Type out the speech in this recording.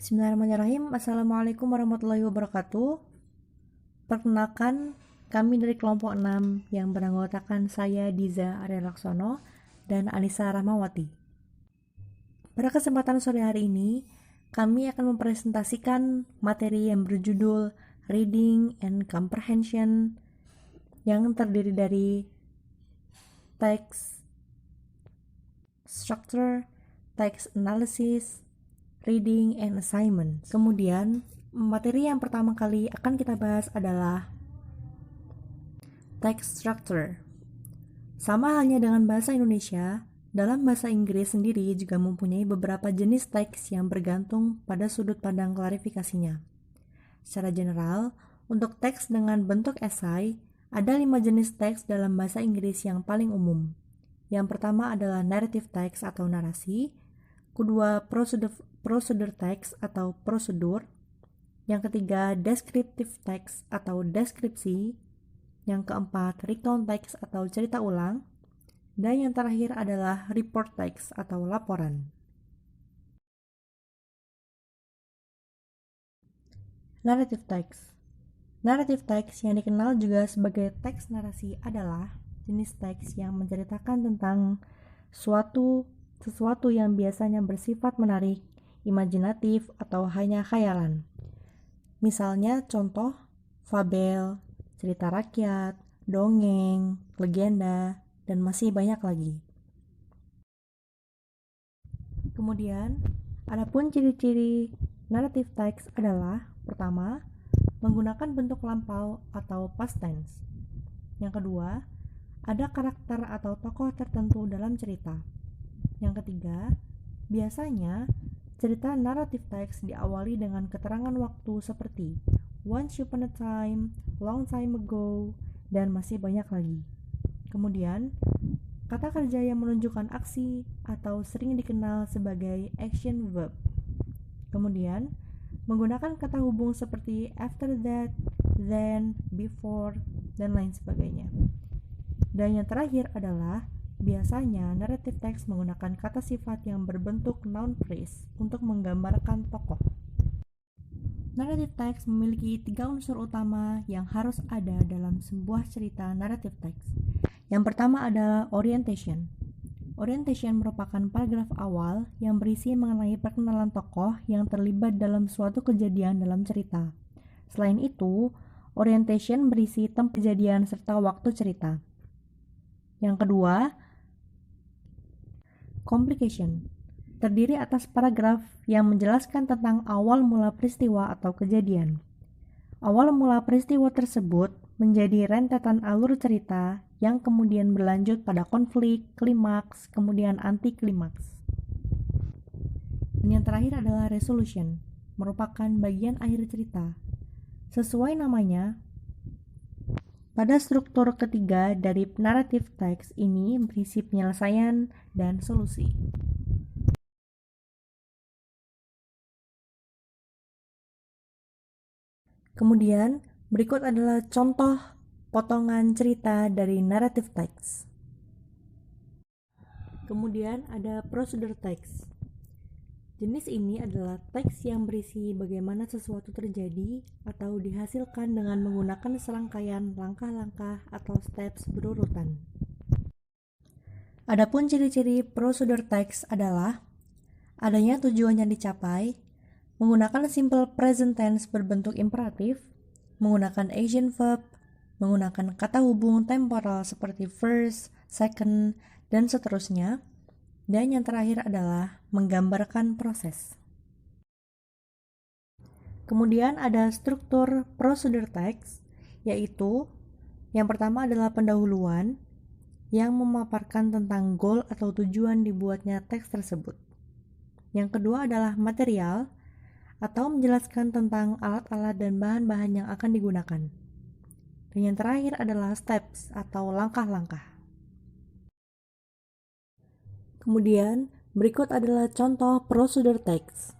Bismillahirrahmanirrahim. Assalamualaikum warahmatullahi wabarakatuh. Perkenalkan, kami dari kelompok 6 yang beranggotakan saya Diza Arya Laksono dan Anissa Rahmawati. Pada kesempatan sore hari ini, kami akan mempresentasikan materi yang berjudul Reading and Comprehension yang terdiri dari text structure, text analysis, reading and assignment. Kemudian, materi yang pertama kali akan kita bahas adalah text structure. Sama halnya dengan bahasa Indonesia, dalam bahasa Inggris sendiri juga mempunyai beberapa jenis teks yang bergantung pada sudut pandang klarifikasinya. Secara general, untuk teks dengan bentuk esai, ada 5 jenis teks dalam bahasa Inggris yang paling umum. Yang pertama adalah narrative text atau narasi, kedua procedure text atau prosedur, yang ketiga descriptive text atau deskripsi, yang keempat recount text atau cerita ulang, dan yang terakhir adalah report text atau laporan. Narrative text. Narrative text yang dikenal juga sebagai teks narasi adalah jenis teks yang menceritakan tentang sesuatu yang biasanya bersifat menarik, imajinatif, atau hanya khayalan. Misalnya contoh, fabel, cerita rakyat, dongeng, legenda, dan masih banyak lagi. Kemudian, adapun ciri-ciri narrative text adalah pertama, menggunakan bentuk lampau atau past tense. Yang kedua, ada karakter atau tokoh tertentu dalam cerita. Yang ketiga, biasanya cerita narrative text diawali dengan keterangan waktu seperti once upon a time, long time ago, dan masih banyak lagi. Kemudian, kata kerja yang menunjukkan aksi atau sering dikenal sebagai action verb. Kemudian, menggunakan kata hubung seperti after that, then, before, dan lain sebagainya. Dan yang terakhir adalah biasanya narrative text menggunakan kata sifat yang berbentuk noun phrase untuk menggambarkan tokoh. Narrative text memiliki 3 unsur utama yang harus ada dalam sebuah cerita narrative text. Yang pertama adalah orientation. Orientation merupakan paragraf awal yang berisi mengenai perkenalan tokoh yang terlibat dalam suatu kejadian dalam cerita. Selain itu, orientation berisi tempat kejadian serta waktu cerita. Yang kedua, complication, terdiri atas paragraf yang menjelaskan tentang awal mula peristiwa atau kejadian. Awal mula peristiwa tersebut menjadi rentetan alur cerita yang kemudian berlanjut pada konflik, klimaks, kemudian anti klimaks. Dan yang terakhir adalah resolution, merupakan bagian akhir cerita. Sesuai namanya, pada struktur ketiga dari narrative text ini berisi penyelesaian dan solusi. Kemudian, berikut adalah contoh potongan cerita dari narrative text. Kemudian ada procedure text. Jenis ini adalah teks yang berisi bagaimana sesuatu terjadi atau dihasilkan dengan menggunakan serangkaian langkah-langkah atau steps berurutan. Adapun ciri-ciri procedure text adalah adanya tujuan yang dicapai, menggunakan simple present tense berbentuk imperatif, menggunakan action verb, menggunakan kata hubung temporal seperti first, second, dan seterusnya. Dan yang terakhir adalah menggambarkan proses. Kemudian ada struktur procedure text, yaitu yang pertama adalah pendahuluan yang memaparkan tentang goal atau tujuan dibuatnya teks tersebut. Yang kedua adalah material atau menjelaskan tentang alat-alat dan bahan-bahan yang akan digunakan. Dan yang terakhir adalah steps atau langkah-langkah. Kemudian, berikut adalah contoh procedure text.